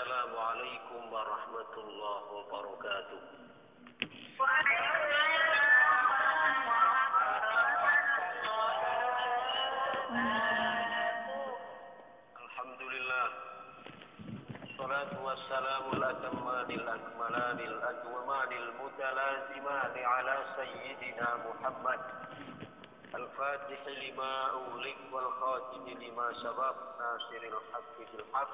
Assalamualaikum warahmatullahi wabarakatuh. Alhamdulillah. Assalatu wassalamul atammanil akmalanil adwamanil mutalazimani ala sayyidina Muhammad al-fatih lima ughliq wal khatim lima sabaq nasiril haqqi bil haqq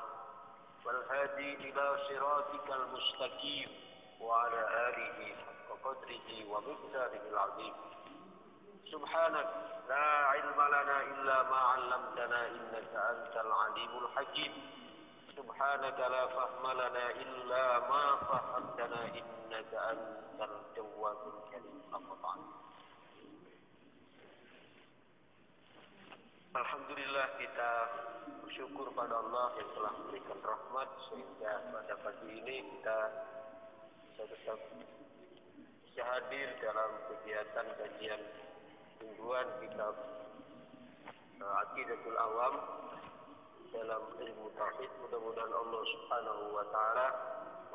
wal hadi ila siratikal mustaqim wa ala alihi haqqa qadrihi wa miqdarihil azim. Subhanak la ilma lana illa ma 'allamtana innaka antal alimul hakim. Subhanaka la fahma lana illa ma fahamtana innaka antal jawwabul karim. Alhamdulillah, kita bersyukur pada Allah yang telah memberikan rahmat sehingga pada pagi ini kita bisa hadir dalam kegiatan kajian mingguan kitab Aqidatul Awam dalam ilmu tauhid. Mudah-mudahan Allah Subhanahu wa taala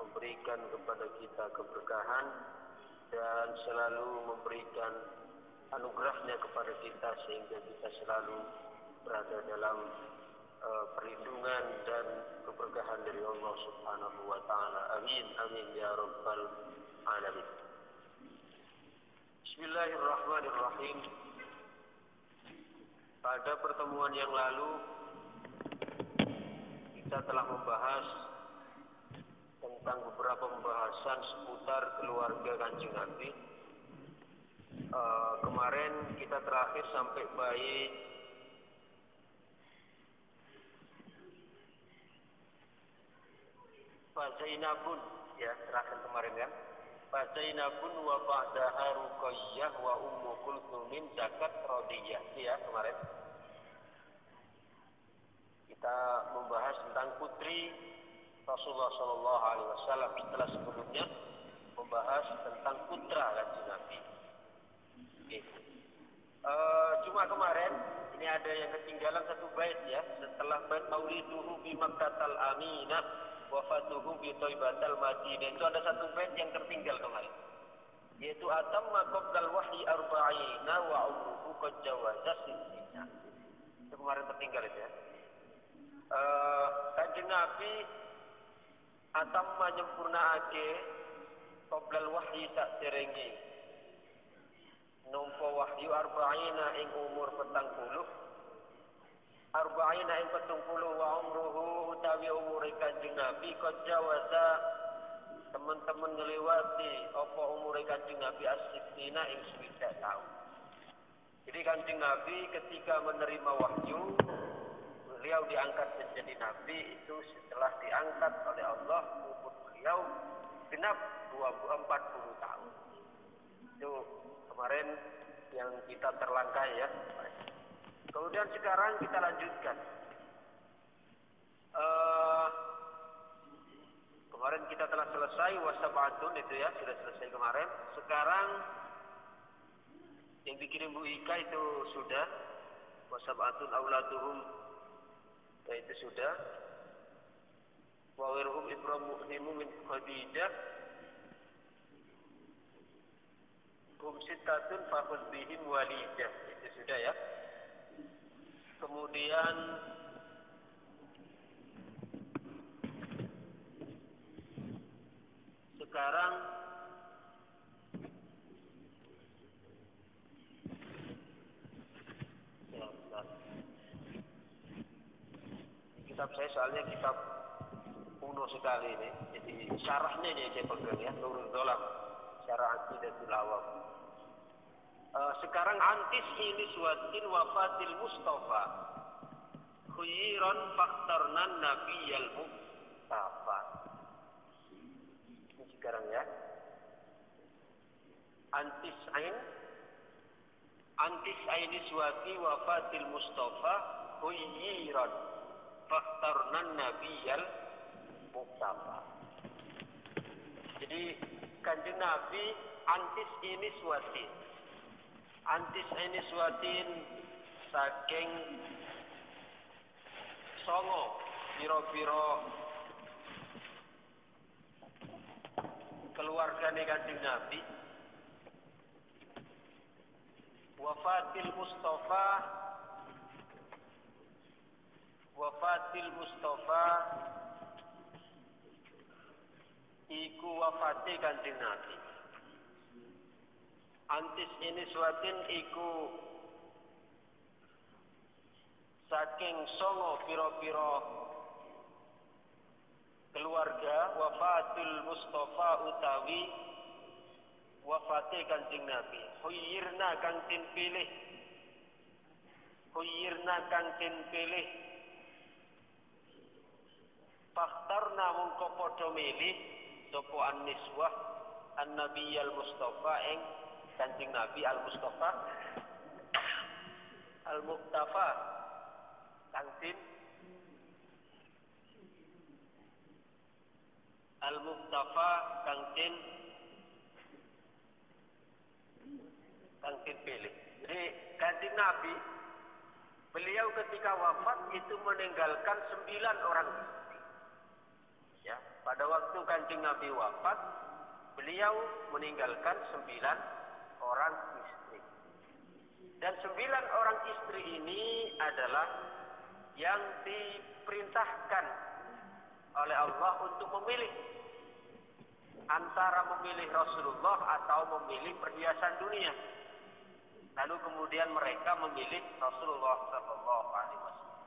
memberikan kepada kita keberkahan dan selalu memberikan anugerahnya kepada kita sehingga kita selalu berada dalam perlindungan dan keberkahan dari Allah Subhanahu wa taala. Amin amin ya rabbal alamin. Bismillahirrahmanirrahim. Pada pertemuan yang lalu kita telah membahas tentang beberapa pembahasan seputar keluarga Kanjeng Nabi. Kemarin kita terakhir sampai bait Fazainabun, ya, terakhir kemarin kan. Fazainabun wa ba'daha Ruqayyah wa Ummu Kulthumin zakat radiyah, ya, kemarin. Kita membahas tentang putri Rasulullah sallallahu alaihi wasallam setelah sebelumnya membahas tentang putra Kanjeng Nabi. Cuma kemarin ini ada yang ketinggalan satu bait, ya, setelah bait mauliduhu bi Makkatal Aminah wafatuhu bi Thaibatal Madinah. Itu ada satu bait yang tertinggal kemarin, yaitu atamma qabdal wahyi arba'ina wa umruhu qad jawaza sittina. Itu kemarin tertinggal itu, ya. Kanjeng Nabi atamma nyempurnaake qabdal wahyi sak derenge nampa wahyu arba'ina ing umur 40 arba'ina ing 40 wa umruhu utawi umure Kanjeng Nabi qad jawaza teman-teman ngliwati apa umure Kanjeng Nabi as-sittina ing 60 tahun. Jadi Kanjeng Nabi ketika menerima wahyu beliau diangkat menjadi nabi itu setelah diangkat oleh Allah umur beliau genap 40 tahun. Itu kemarin yang kita terlangkai, ya. Kemudian sekarang kita lanjutkan. Kemarin kita telah selesai wasab'atun itu, ya, sudah selesai kemarin. Sekarang yang dikirim Bu Ika itu sudah wasab'atun auladuhum, ya, itu sudah. Wa wirhum Ibrahimu min Khadijah hum sittatun fakhud bihim walidah, itu sudah, ya. Kemudian sekarang ya, kitab saya soalnya kitab kuno sekali ini, jadi syarahnya ini saya pegang, ya, Nurul Dolam, syarah Aqidatul Awam. Sekarang antis ini suatin wafatil Mustafa khuyron faktornan nabiyal Mustafa. Ini sekarang, ya. Antis aini suati wafatil Mustafa khuyron faktornan nabiyal Mustafa. Jadi Kanjeng Nabi antis ini suatin. Antis ini suatin saking songo piro-piro keluargane Kanjeng Nabi, wafatil Mustafa iku wafate Kanjeng Nabi. Antis ini suatin iku saking songo piro-piro keluarga wafatul Mustafa utawi wafate Kanjeng Nabi. Khuyirna kang tin pilih fakhtarna mungko padha milih sapa an-niswah an-nabiyal Mustafa ing Kanjeng Nabi al-Mustafa al-Muktafa kang tin al-Muktafa kang tin pilih. Jadi Kanjeng Nabi beliau ketika wafat itu meninggalkan 9 orang istri. Ya, pada waktu Kanjeng Nabi wafat, beliau meninggalkan 9 orang istri. Dan 9 orang istri ini adalah yang diperintahkan oleh Allah untuk memilih antara memilih Rasulullah atau memilih perhiasan dunia. Lalu kemudian mereka memilih Rasulullah Sallallahu Alaihi Wasallam.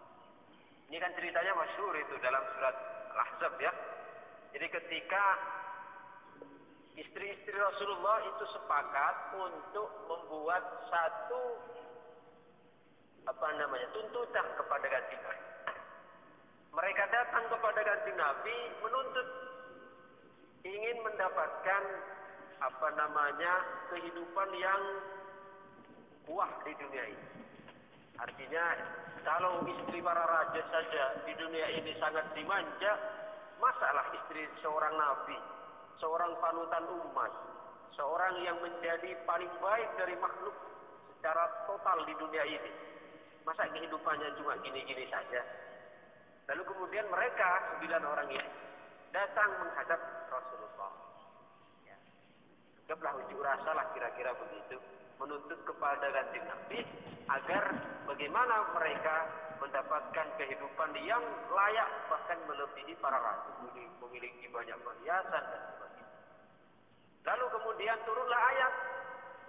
Ini kan ceritanya masyhur itu dalam surat Al-Ahzab ya. Jadi ketika istri-istri Rasulullah itu sepakat untuk membuat satu tuntutan kepada Kanjeng Nabi. Mereka datang kepada Kanjeng Nabi menuntut ingin mendapatkan kehidupan yang wah di dunia ini. Artinya kalau istri para raja saja di dunia ini sangat dimanja, masalah istri seorang nabi, seorang panutan umat, seorang yang menjadi paling baik dari makhluk secara total di dunia ini. Masa kehidupannya cuma gini-gini saja? Lalu kemudian mereka 9 orang ini datang menghadap Rasulullah. Ya. Anggaplah unjuk rasa lah kira-kira begitu. Menuntut kepada Kanjeng Nabi agar bagaimana mereka mendapatkan kehidupan yang layak bahkan melebihi para raja, memiliki banyak perhiasan dan sebagainya. Lalu kemudian turunlah ayat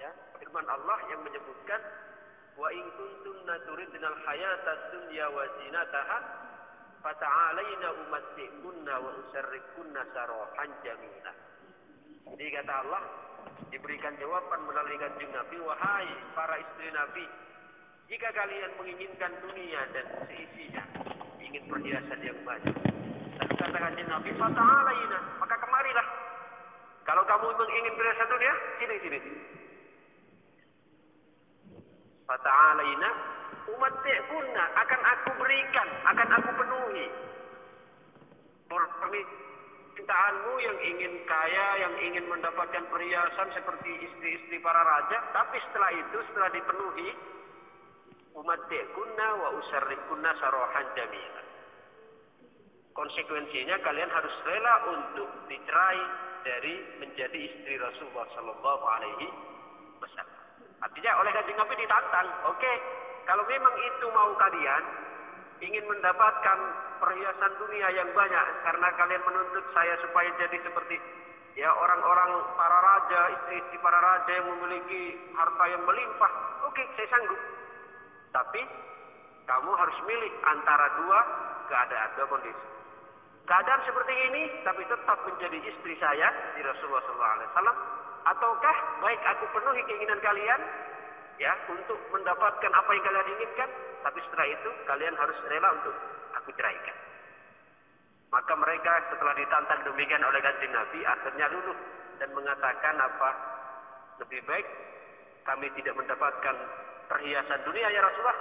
ya, firman Allah yang menyebutkan wa in kuntunna turidnal hayatad dunya wa zinataha fata'alaina umatti'kunna wa usarrikunna sarahan jamila. Jadi kata Allah, diberikan jawaban melalui Kanjeng Nabi, wahai para istri Nabi, jika kalian menginginkan dunia dan seisinya, ingin perhiasan yang banyak. Lalu kata Kanjeng Nabi, fata'alaina, maka kemarilah. Kalau kamu ingin perhiasan dunia, sini. Fata'alaina umatti'kunna, akan aku berikan, akan aku penuhi permintaanmu yang ingin kaya, yang ingin mendapatkan perhiasan seperti istri-istri para raja. Tapi setelah itu, setelah dipenuhi, umatti'kunna wa usarrikunna sarahan jamila. Konsekuensinya kalian harus rela untuk dicerai dari menjadi istri Rasulullah Sallallahu Alaihi Wasallam. Artinya oleh Kanjeng Nabi ditantang, oke, kalau memang itu mau kalian, ingin mendapatkan perhiasan dunia yang banyak, karena kalian menuntut saya supaya jadi seperti ya orang-orang para raja, istri-istri para raja yang memiliki harta yang melimpah, oke, saya sanggup. Tapi kamu harus milih antara dua keadaan, dua kondisi. Keadaan seperti ini, tapi tetap menjadi istri saya di Rasulullah SAW, ataukah baik aku penuhi keinginan kalian, ya, untuk mendapatkan apa yang kalian inginkan, tapi setelah itu kalian harus rela untuk aku ceraikan. Maka mereka setelah ditantang demikian oleh Kanjeng Nabi, akhirnya luluh dan mengatakan apa? Lebih baik kami tidak mendapatkan perhiasan dunia ya Rasulullah,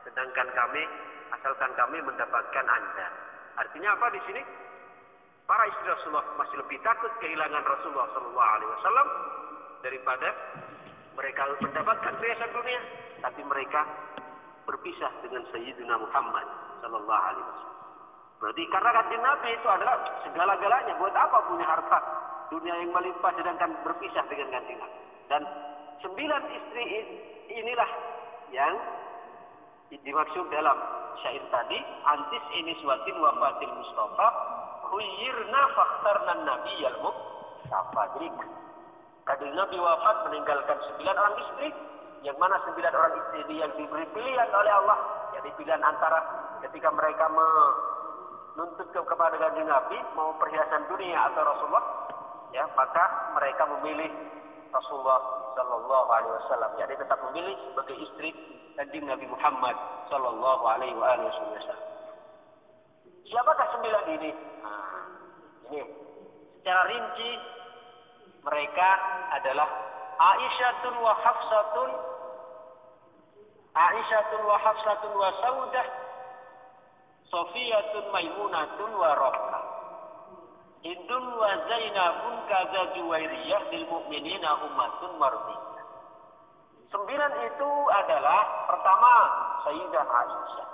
sedangkan kami, asalkan kami mendapatkan Anda. Artinya apa di sini? Para istri Rasulullah masih lebih takut kehilangan Rasulullah SAW daripada mereka mendapatkan perhiasan dunia, tapi mereka berpisah dengan Sayyidina Muhammad Sallallahu Alaihi Wasallam. Berarti karena Kanjeng Nabi itu adalah segala-galanya. Buat apa punya harta dunia yang melimpah sedangkan berpisah dengan Kanjeng Nabi. Dan 9 istri inilah yang dimaksud dalam syair tadi, antis ini suatin wafatil Mustafa khuyyirna fakhtarna nabiyal mustafa. Jadi Kanjeng Nabi wafat meninggalkan 9 orang istri, yang mana 9 orang istri ini yang diberi pilihan oleh Allah, jadi pilihan antara ketika mereka menuntut kepada Kanjeng Nabi mau perhiasan dunia atau Rasulullah, ya, maka mereka memilih Rasulullah Sallallahu Alaihi Wasallam. Jadi tetap memilih sebagai istri Kanjeng Nabi Muhammad Sallallahu Alaihi Wasallam. Siapakah 9 ini? Nah, ini secara rinci mereka adalah Aisyatun wa Hafsatun wa Saudah, Sofiyatun Maimunatun wa Rafkah, Hindun wa Zainabun kaza Juwairiyah lil mu'minina ummatun mardiyah. 9 itu adalah pertama Sayyidah Aisyah.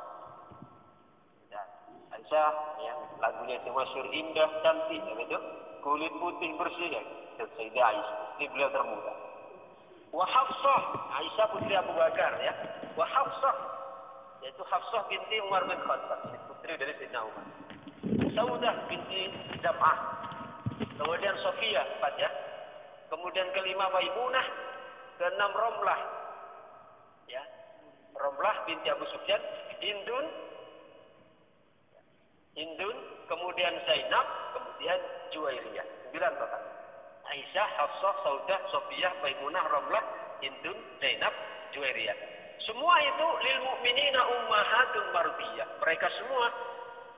Aisyah yang lagunya itu masyhur, indah cantik, begitu, kulit putih bersih, ya. Sayyidah Aisyah, ini beliau termuda. Wa Hafsah, Aisyah putri Abu Bakar, ya. Wa Hafsah, yaitu Hafsah binti Umar bin Khattab, putri dari Sayyidina Umar. Saudah binti Zam'ah. Kemudian Sofia, 4, ya. Kemudian kelima Maimunah, keenam Romlah, ya. Romlah binti Abu Sufyan, Hindun, kemudian Zainab, kemudian Juwairiyah. 9 total. Aisyah, Hafsah, Saudah, Sofiyah, Maimunah, Romlah, Hindun, Zainab, Juwairiyah. Semua itu lil mu'minina ummahatun mardiyah. Mereka semua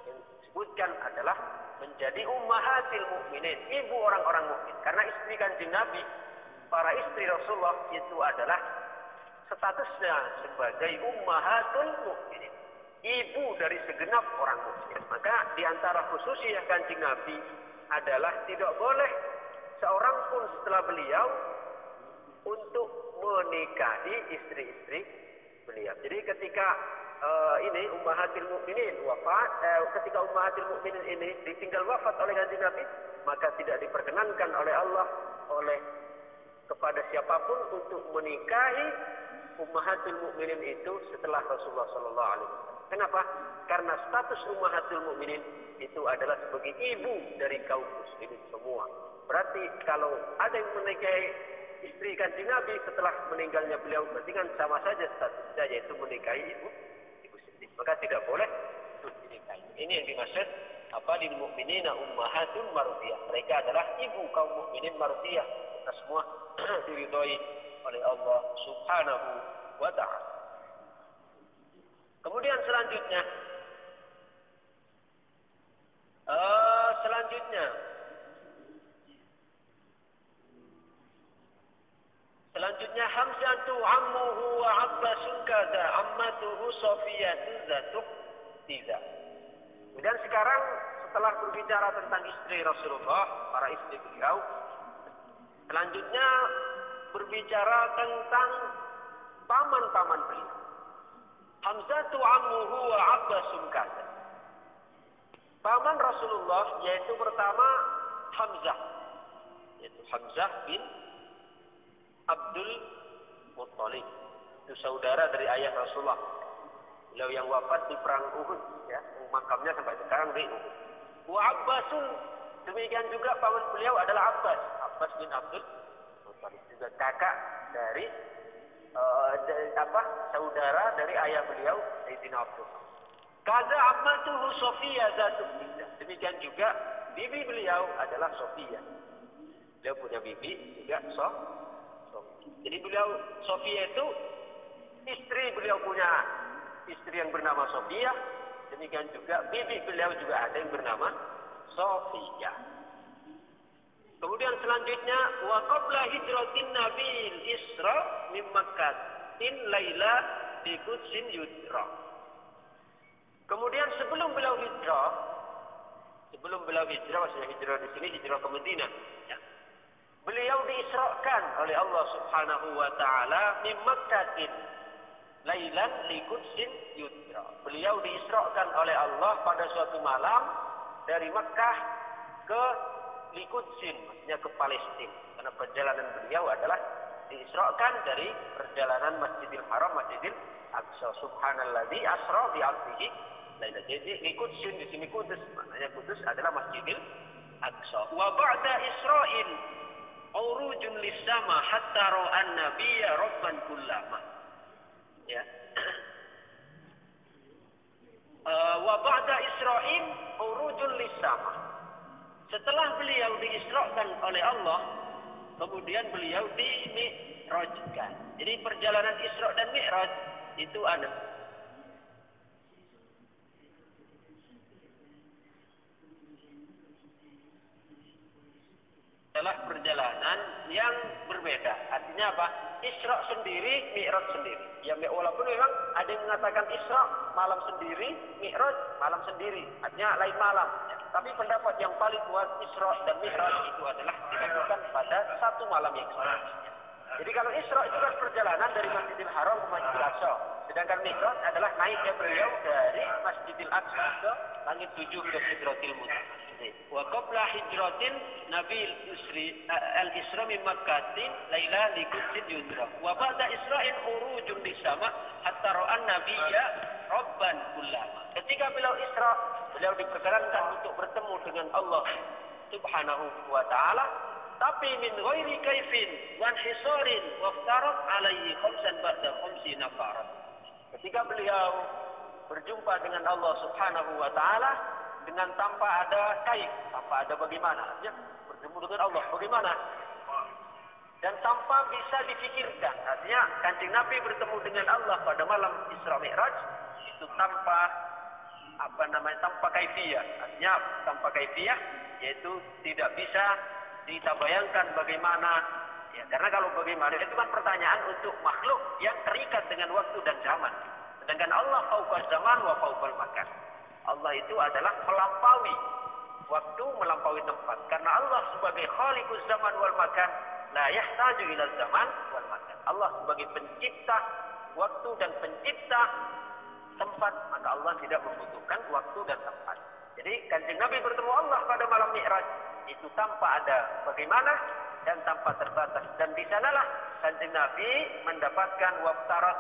yang disebutkan adalah menjadi ummahatil mu'minin, ibu orang-orang mukmin. Karena istri Kanjeng Nabi, para istri Rasulullah itu adalah statusnya sebagai ummahatul mu'minin, ibu dari segenap orang mukmin. Maka di antara khususnya Kanjeng Nabi adalah tidak boleh seorang pun setelah beliau untuk menikahi istri-istri beliau. Jadi ketika ini ummahatil mukminin wafat, ketika ummahatil mukminin ini ditinggal wafat oleh Kanjeng Nabi, maka tidak diperkenankan oleh Allah kepada siapapun untuk menikahi ummahatil mukminin itu setelah Rasulullah sallallahu alaihi wasallam. Kenapa? Karena status ummahatil mukminin itu adalah sebagai ibu dari kaum muslimin semua. Berarti kalau ada yang menikahi istri Kanjeng Nabi setelah meninggalnya beliau, berarti kan sama saja statusnya, yaitu menikahi ibu sendiri. Maka tidak boleh untuk dinikahi. Ini yang dimaksud apa, lil mu'minina ummahatun mardiyah. Mereka adalah ibu kaum mukminin mardiyah. Kita semua diridhoi oleh Allah Subhanahu wa ta'ala. Kemudian selanjutnya Hamzatu ammuhu wa Abbasun kaza ammatuhu Sofiyatu zatuh tiza. Kemudian sekarang setelah berbicara tentang istri Rasulullah, para istri beliau, selanjutnya berbicara tentang paman-paman beliau. Hamzatu ammuhu wa Abbasun kaza. Paman Rasulullah yaitu pertama Hamzah, yaitu Hamzah bin Abdul Muttalib, itu saudara dari ayah Rasulullah. Beliau yang wafat di perang Uhud, ya, makamnya sampai sekarang di Uhud. Wa Abbasun, demikian juga paman beliau adalah Abbas bin Abdul Muttalib, juga kakak dari saudara dari ayah beliau Sayyidina Abdullah. Kaza ammatuhu Sofiyah zatuh tiza. Demikian juga bibi beliau adalah Sofiyah. Beliau punya bibi juga Sofiyah. Jadi beliau Sofiyah itu istri, beliau punya istri yang bernama Sofiyah. Demikian juga bibi beliau juga ada yang bernama Sofiyah. Kemudian selanjutnya wa qabla hijratin nabil Isra min Makkatin laila di Qudsin yudra. Kemudian sebelum beliau hijrah, maksudnya hijrah di sini hijrah ke Madinah, ya. Beliau diisrakan oleh Allah Subhanahu wa taala min Makkatin lailan li Qudsin yudra. Beliau diisrakan oleh Allah pada suatu malam dari Makkah ke Liqudsin, maksudnya ke Palestina. Karena perjalanan beliau adalah diisrakan dari perjalanan Masjidil Haram, Masjidil Aqsa. Subhanalladzi asra bi 'abdihi. Jadi Liqudsin di sini Kudus, maknanya Kudus adalah Masjidil Aqsa. Wa ba'da Isra'il urujun lis-sama hatta ra'an nabiyya rabban kullama. Ya. Wa ba'da Isra'il urujun lis-sama. Setelah beliau diisrakan oleh Allah, kemudian beliau di-mi'rajkan. Jadi perjalanan Isra dan Mi'raj itu ada adalah perjalanan yang berbeda. Artinya apa? Isra sendiri, Mi'raj sendiri. Ya, walaupun memang ada yang mengatakan Isra malam sendiri, Mi'raj malam sendiri. Artinya lain malam. Ya. Tapi pendapat yang paling kuat Isra dan Mi'raj itu adalah dilakukan pada satu malam yang sama. Jadi kalau Isra itu kan perjalanan dari Masjidil Haram ke Masjidil Aqsa. Sedangkan Mi'raj adalah naiknya beliau dari Masjidil Aqsa ke langit 7 ke Sidratil Muntaha. Wa qabla hijratin Nabi al-Isra min Makkatin laila liqudsin yudra. Wa ba'da Isra'in urujun lisama hatta ra'an nabiyya rabban kullama. Ketika beliau Isra, beliau diperkenankan untuk bertemu dengan Allah Subhanahu wa taala, tapi min ghairi kaifin wan hisarin waftarat alaihi khamsan ba'da khamsina farat. Ketika beliau berjumpa dengan Allah Subhanahu wa taala dengan tanpa ada kaif, tanpa ada bagaimana, ya, bertemu dengan Allah bagaimana, dan tanpa bisa dipikirkan. Artinya Kanjeng Nabi bertemu dengan Allah pada malam Isra Mi'raj itu tanpa tanpa kaifiyah. Artinya tanpa kaifiyah, yaitu tidak bisa kita bayangkan bagaimana. Ya, karena kalau bagaimana itu kan pertanyaan untuk makhluk yang terikat dengan waktu dan zaman. Sedangkan Allah fauqal zaman wa fauqal makan. Allah itu adalah melampaui waktu, melampaui tempat. Karena Allah sebagai khaliquz zaman wal makan, la yahtaju ila zaman wal makan. Allah sebagai pencipta waktu dan pencipta tempat, maka Allah tidak membutuhkan waktu dan tempat. Jadi Kanjeng Nabi bertemu Allah pada malam Mi'raj itu tanpa ada bagaimana dan tanpa terbatas. Dan di sanalah Kanjeng Nabi mendapatkan waftarat,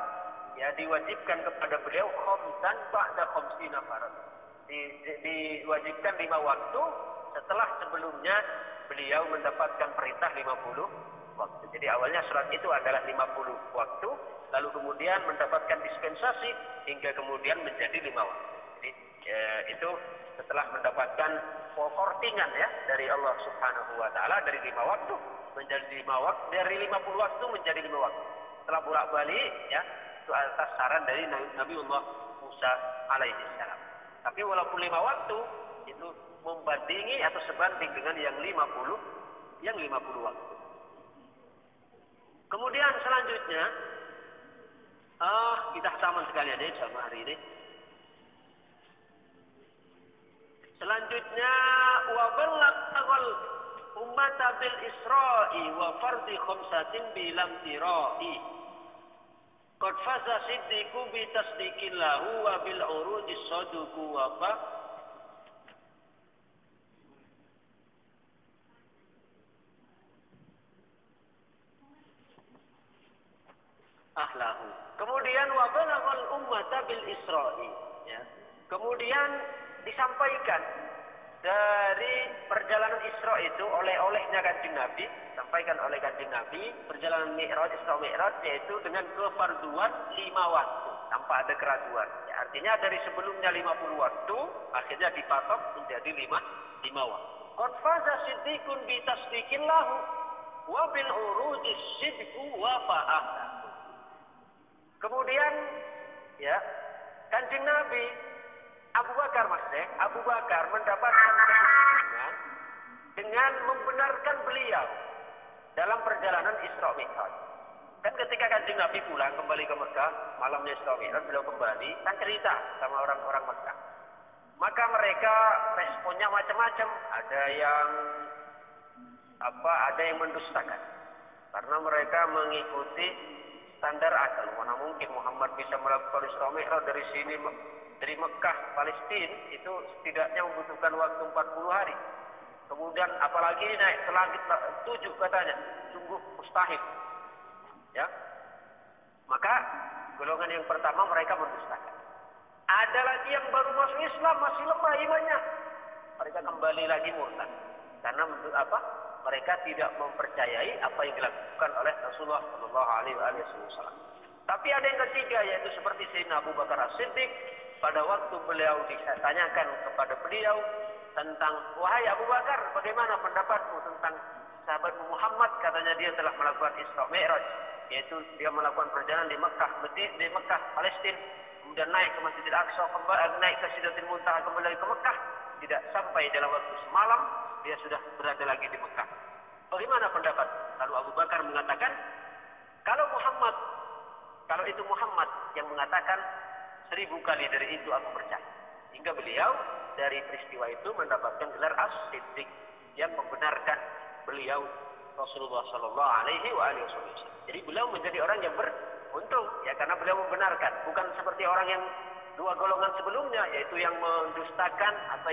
ya, diwajibkan kepada beliau khamsan ba'da khamsina farad. Diwajibkan 5 waktu setelah sebelumnya beliau mendapatkan perintah 50 waktu. Jadi awalnya surat itu adalah 50 waktu, lalu kemudian mendapatkan dispensasi hingga kemudian menjadi 5 waktu. Jadi itu setelah mendapatkan kortingan, ya, dari Allah Subhanahu wa taala dari 5 waktu menjadi 5 waktu, dari 50 waktu menjadi 5 waktu. Setelah bolak-balik, ya, itu atas saran dari Nabiullah Musa alaihi salam. Tapi walaupun 5 waktu itu membandingi atau sebanding dengan yang 50 waktu. Kemudian selanjutnya kita sama sekali ada sama hari ini. Selanjutnya wa ballaghal ummata bil isra'i wa fardhi khamsatin bilam tira'i. Qad faza siddiqu bi tasdiqin lahu wa bil uruji saduqu wa fa ahlahu. Kemudian wa balaghal ummata bil isra'i, ya. Kemudian disampaikan dari perjalanan Isra itu oleh-olehnya Kanjeng Nabi, sampaikan oleh Kanjeng Nabi perjalanan Mi'raj, Isra Mi'raj, yaitu dengan kefarduan 5 waktu tanpa ada keraguan. Ya, artinya dari sebelumnya 50 waktu akhirnya dipatok menjadi 5 waktu. Qad faza siddiqun bi tasdiqin lahu wa bil urujis sidqu wa fa'ah. Kemudian, ya, Kanjeng Nabi Abu Bakar mendapatkan kepentingan dengan membenarkan beliau dalam perjalanan Isra Mi'raj. Kan ketika Kanjeng Nabi pulang kembali ke Mekah, malamnya Isra Mi'raj beliau kembali, kan cerita sama orang-orang Mekah. Maka mereka responnya macam-macam, ada yang mendustakan. Karena mereka mengikuti standar akal. Mana mungkin Muhammad bisa melakukan Isra Mi'raj dari Mekah, Palestina, itu setidaknya membutuhkan waktu 40 hari. Kemudian apalagi ini naik ke langit 7 katanya, sungguh mustahil. Ya. Maka golongan yang pertama mereka mendustakan. Ada lagi yang baru masuk Islam, masih lemah imannya. Mereka kembali lagi murtad. Karena apa? Mereka tidak mempercayai apa yang dilakukan oleh Rasulullah Shallallahu Alaihi Wasallam. Tapi ada yang ketiga, yaitu seperti Sayyidina Abu Bakar As-Siddiq. Pada waktu beliau ditanyakan kepada beliau tentang, wahai Abu Bakar, bagaimana pendapatmu tentang sahabat Muhammad? Katanya dia telah melakukan Isra Mi'raj, yaitu dia melakukan perjalanan di Mekah, Palestina, kemudian naik ke Masjidil Aqsa, naik ke Sidratul Muntaha, kembali ke Mekah. Tidak sampai dalam waktu semalam dia sudah berada lagi di Mekah. Bagaimana pendapat? Lalu Abu Bakar mengatakan, kalau itu Muhammad yang mengatakan, 1000 kali dari itu aku percaya. Hingga beliau dari peristiwa itu mendapatkan gelar As-Siddiq yang membenarkan beliau Rasulullah Shallallahu Alaihi Wasallam. Jadi beliau menjadi orang yang beruntung, ya, karena beliau membenarkan, bukan seperti orang yang dua golongan sebelumnya, yaitu yang mendustakan atau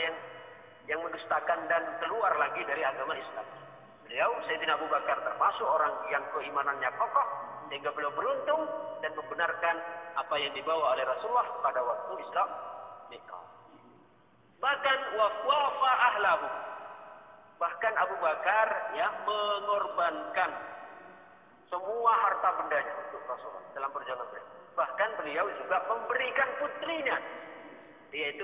yang mendustakan dan keluar lagi dari agama Islam. Beliau Sayyidina Abu Bakar termasuk orang yang keimanannya kokoh, sehingga beliau beruntung dan membenarkan apa yang dibawa oleh Rasulullah pada waktu Isra Mi'raj. Bahkan wafa ahlahu. Bahkan Abu Bakar mengorbankan semua harta bendanya untuk Rasulullah dalam perjalanan beliau. Bahkan beliau juga memberikan putrinya, yaitu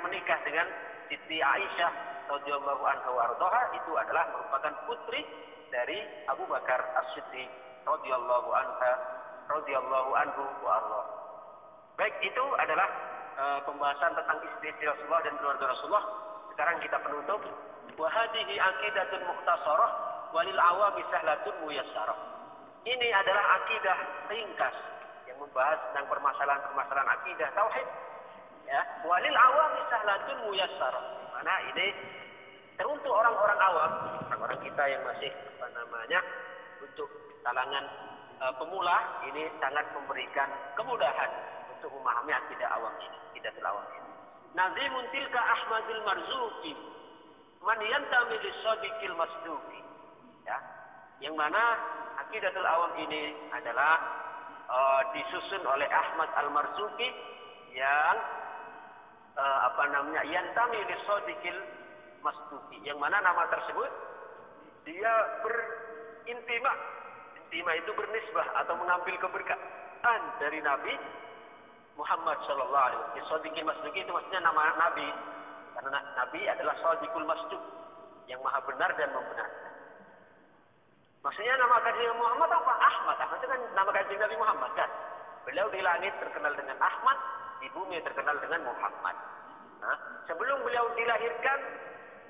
menikah dengan Siti Aisyah radhiyallahu anha wa ardhaha. Itu adalah merupakan putri dari Abu Bakar As-Siddiq radhiyallahu anhu wa ardhaha. Baik, itu adalah pembahasan tentang istri Rasulullah dan keluarga Rasulullah. Sekarang kita penutup. Wa hadhihi aqidatun mukhtasarah walil awami sahlatun muyassarah. Ini adalah akidah ringkas yang membahas tentang permasalahan akidah tauhid. Ya, walil awami sahlatun muyassarah. Mana ini teruntuk orang-orang awam, orang-orang kita yang masih untuk kalangan pemula, ini sangat memberikan kemudahan untuk memahami akidah awam ini, akidatul awam ini. Nazimun tilka Ahmadul Marzuki, man yantami lis-sadiqil masduqi. Ya, yang mana akidatul awam ini adalah disusun oleh Ahmad Al-Marzuki yang yantami lis-sadiqil masduqi, yang mana nama tersebut dia berintimah. Intimah itu bernisbah atau mengambil keberkahan dari Nabi Muhammad sallallahu alaihi wasallam. Shadiqul Masduq itu maksudnya nama Nabi. Karena Nabi adalah Shadiqul Masduq, yang maha benar dan membenarkan. Maksudnya nama kanjeng Muhammad apa? Ahmad. Ahmad itu kan nama kanjeng Nabi Muhammad kan. Beliau di langit terkenal dengan Ahmad, di bumi terkenal dengan Muhammad. Nah, sebelum beliau dilahirkan,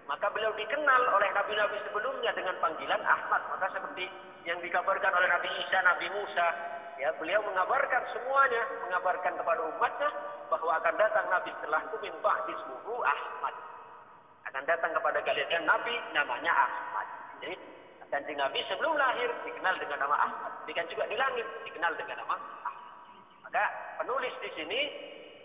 maka beliau dikenal oleh nabi-nabi sebelumnya dengan panggilan Ahmad. Maka seperti yang dikabarkan oleh Nabi Isa, Nabi Musa, ya, beliau mengabarkan semuanya, mengabarkan kepada umatnya bahwa akan datang Nabi setelahku min ba'di ismuhu Ahmad. Akan datang kepada kalian Nabi namanya Ahmad. Jadi kanjeng Nabi sebelum lahir dikenal dengan nama Ahmad. Demikian juga di langit dikenal dengan nama Ahmad. Maka penulis di sini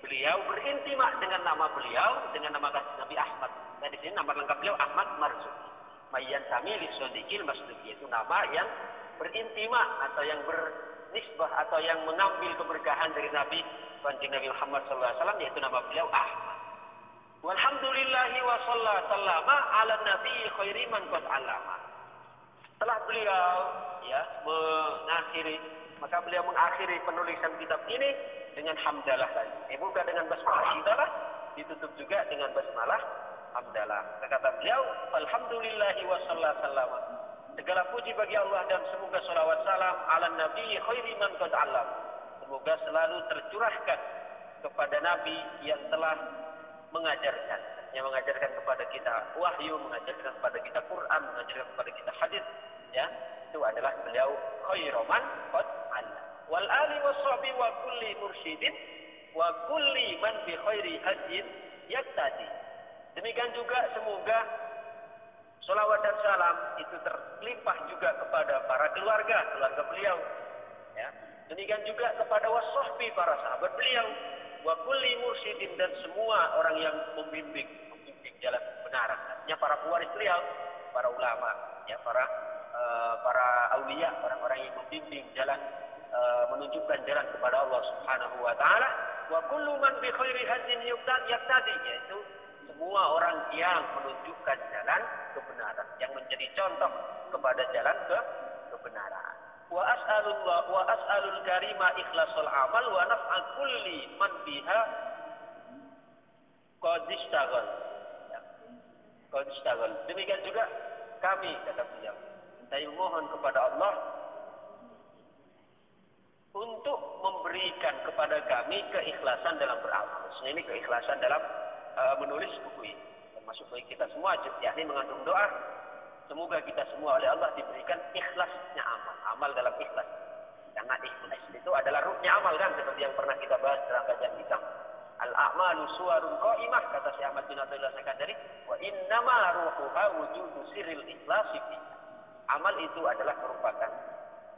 beliau berintimak dengan nama beliau, dengan nama Nabi Ahmad. Dan di sini nama lengkap beliau Ahmad Marzuki. Mayyantami lis-sadiqil masduqi, itu nama yang berintimak atau yang bernisbah atau yang mengambil keberkahan dari Nabi Nabi Muhammad SAW, yaitu nama beliau Ahmad. Walhamdulillahi wa sallama ala nabi khairi man qad alama. Setelah beliau maka beliau mengakhiri penulisan kitab ini dengan hamdalah tadi. Dibuka dengan basmalah hamdalah, ditutup juga dengan basmalah hamdalah. Kata beliau, alhamdulillahi wa sallama. Segala puji bagi Allah dan semoga salawat salam ala nabi khairi man qad alam. Semoga selalu tercurahkan kepada nabi yang telah mengajarkan, yang mengajarkan kepada kita wahyu, mengajarkan kepada kita Quran, mengajarkan kepada kita hadis, ya. Itu adalah beliau khairu man qad alam. Wal ali washabi wa kulli mursyidin wa kulli man bi khairi hadin yaktadi. Demikian juga semoga salawat dan salam itu terlimpah juga kepada para keluarga beliau, ya. Demikian juga kepada wasahbi, para sahabat beliau, wa kulli mursyidin, dan semua orang yang membimbing jalan kebenaran. manhajnya para pewaris beliau, para ulama, ya para aulia, orang-orang yang membimbing jalan, menunjukkan jalan kepada Allah Subhanahu wa taala. Wa kullu man bi khairi hadin yaqtadi, yaitu semua orang yang menunjukkan jalan kebenaran, yang menjadi contoh kepada jalan kebenaran. Wa as'alul karima ikhlasul amal wa naf'a kulli man biha qad istaghal. Demikian juga kami, kata beliau, saya mohon kepada Allah untuk memberikan kepada kami keikhlasan dalam beramal. Ini keikhlasan dalam menulis buku ini, termasuk bagi kita semua, yakni mengandung doa. Semoga kita semua oleh Allah diberikan ikhlasnya amal dalam ikhlas. Karena ikhlas itu adalah ruhnya amal, kan, seperti yang pernah kita bahas dalam kajian kita. Al-a'malu suwarun qa'imah, kata Syekh Ahmad bin Abdullah Sakandari, wa innama ruhuha wujudu sirril ikhlasi fi. Amal itu adalah merupakan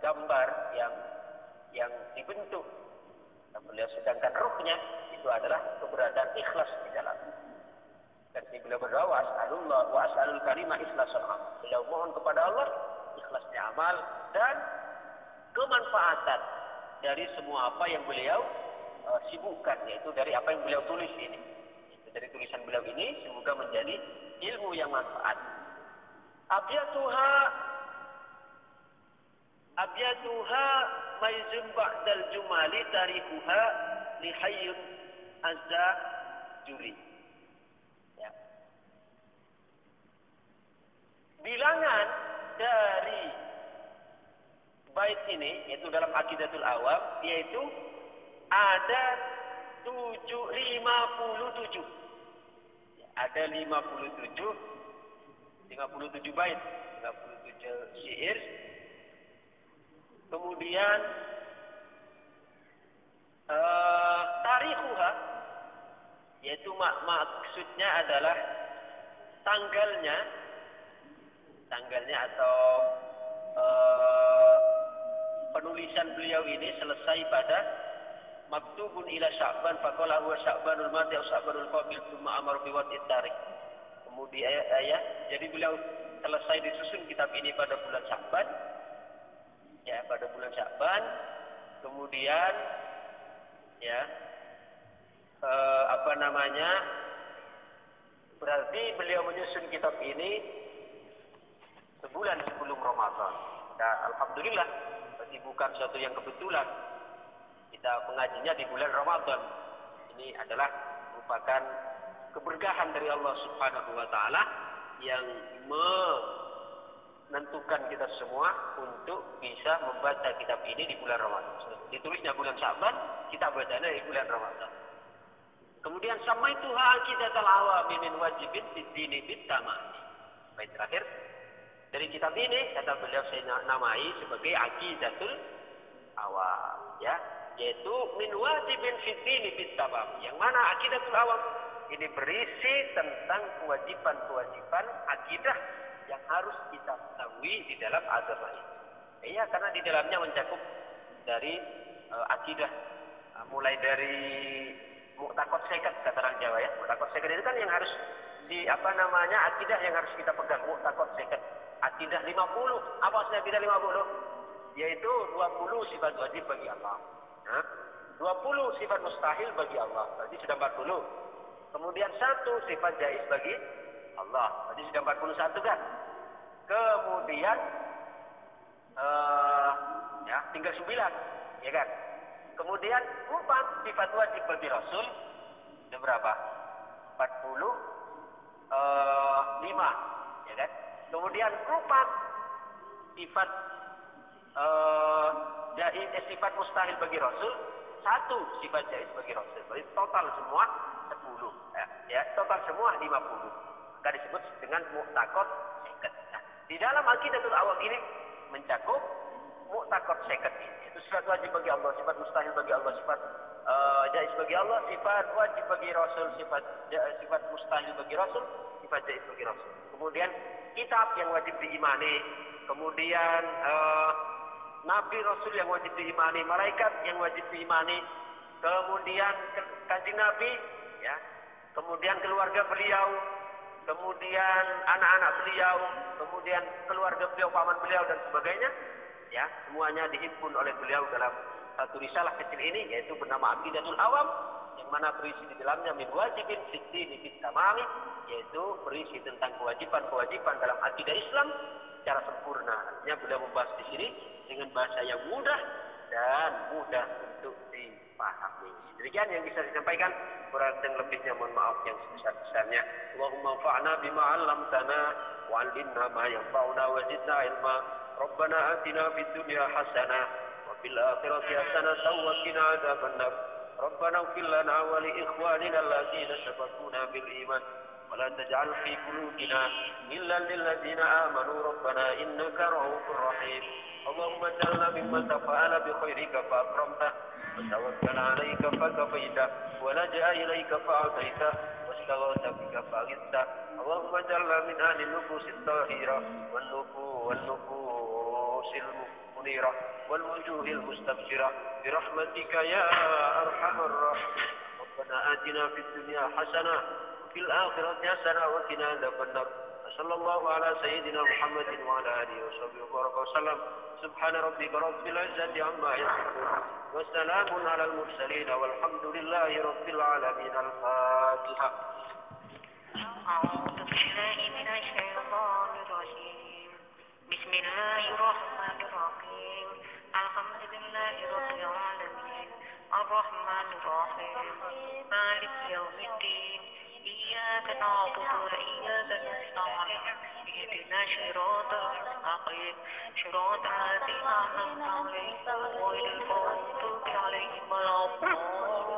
gambar yang dibentuk. Dan beliau sedangkan ruhnya itu adalah keberadaan ikhlas di dalam. Dan beliau berdoa wa as'alul karimah ikhlasul amal. Beliau mohon kepada Allah ikhlasnya amal dan kemanfaatan dari semua apa yang beliau sibukkan, yaitu dari apa yang beliau tulis ini. Itu dari tulisan beliau ini semoga menjadi ilmu yang manfaat. Abyatuha maizun ba'dal jumali tarikuha lihayyun azza juri. Ya. Bilangan dari bait ini, yaitu dalam Aqidatul Awam, yaitu ada 57. Ada 57 bait, 57 syair. Kemudian tarikhuha, yaitu maksudnya adalah tanggalnya atau penulisan beliau ini selesai pada maktubun ila Sya'ban faqala huwa Sya'banul mati atau Sya'banul qabil tsumma amara bi wad'i tarikh. Kemudian jadi beliau selesai disusun kitab ini pada bulan Sya'ban. Ya, pada bulan Sya'ban. Kemudian berarti beliau menyusun kitab ini sebulan sebelum Ramadan. Dan alhamdulillah, berarti bukan suatu yang kebetulan kita mengajinya di bulan Ramadan. Ini adalah merupakan keberkahan dari Allah Subhanahu wa taala yang menentukan kita semua untuk bisa membaca kitab ini di bulan Ramadan. Ditulisnya bulan Sya'ban, kita bacanya di bulan Ramadan. Kemudian samaituha aqidatul awam min wajibin fid dini bit tamami. Baik, terakhir dari kitab ini kata beliau saya namai sebagai Aqidatul Awam, ya, yaitu min wajibin fid dini bit tamami. Yang mana Aqidatul Awam ini berisi tentang kewajiban-kewajiban akidah yang harus kita ketahui di dalam agama ini. Iya, karena di dalamnya mencakup dari akidah, mulai dari mu'taqad seket, kata orang Jawa, ya. Mu'taqad seket itu kan yang harus akidah yang harus kita pegang, mu'taqad seket. Akidah 50, apa maksudnya akidah 50? Yaitu 20 sifat wajib bagi Allah. 20 sifat mustahil bagi Allah, berarti sudah 40. Kemudian 1 sifat jaiz bagi Allah, berarti sudah 41 kan? Kemudian tinggal 9, ya kan? Kemudian 4 sifat wajib bagi Rasul, ada berapa? 45, ya kan? Kemudian 4 sifat sifat mustahil bagi Rasul, 1 sifat jaiz bagi Rasul. Berarti total semua 10, ya, total semua 50. Maka disebut dengan mu'taqad seket. Nah, di dalam Aqidatul Awam ini mencakup mu'taqad seket ini. Itu sifat wajib bagi Allah, sifat mustahil bagi Allah, sifat jaiz bagi Allah, sifat wajib bagi Rasul, sifat mustahil bagi Rasul, sifat jaiz bagi Rasul. Kemudian kitab yang wajib diimani, kemudian Nabi Rasul yang wajib diimani, malaikat yang wajib diimani, kemudian kanjeng Nabi, ya, kemudian keluarga beliau, kemudian anak-anak beliau, kemudian keluarga beliau, paman beliau dan sebagainya, ya, semuanya dihimpun oleh beliau dalam satu risalah kecil ini, yaitu bernama Aqidatul Awam, yang mana berisi di dalamnya min wajibin fiddini bit tamami, yaitu berisi tentang kewajiban-kewajiban dalam akidah Islam secara sempurna. Artinya beliau membahas di sini dengan bahasa yang mudah dan mudah untuk dipahami. Demikian yang bisa disampaikan, kurang dan lebihnya mohon maaf yang sebesar-besarnya. Allahumma fa'na bima 'allamtana wa 'allimna ma yanfa'una wa zidna ilma. Rabbana atina fid dunya hasanah wa fil akhirati hasanah wa qina adzabannar. Rabbana ighfir lana wa li ikhwanina alladziina sabaquna bil iman wa la taj'al fi qulubina ghillan lil ladziina aamanu rabbana innaka ra'ufur rahim. Allahumma ij'alna mimman tafa'ala bi khairika fa akramta wa tawakkala 'alaika fa kafaita wa laja'a ilaika fa ataita wa istaghawta bika fa aghithta. Allahumma ij'alna min ahli nufusit tahira wan nufusil munira wal wujuhil mustabshira bi rahmatika ya arhamar rahimin. Rabbana atina fid dunya hasanah wa fil akhirati hasanah wa qina adzabannar. Sallallahu ala sayyidina Muhammadin wa ala alihi wa sahbihi wa sallam. Subhana rabbika rabbil izzati amma yasifun wa salamun alal mursalin walhamdulillahi rabbil alamin. Al-Fatihah. A'udzu billahi minasy syaithanir rajim. Bismillahirrahmanirrahim. Alhamdulillahi rabbil alamin. Ar-Rahmanir Rahim. Maliki yaumiddin. Iyyaka na'budu wa iyyaka nasta'in. Ihdinas siratal mustaqim. Siratal ladzina an'amta 'alaihim ghairil maghdubi 'alaihim waladdallin.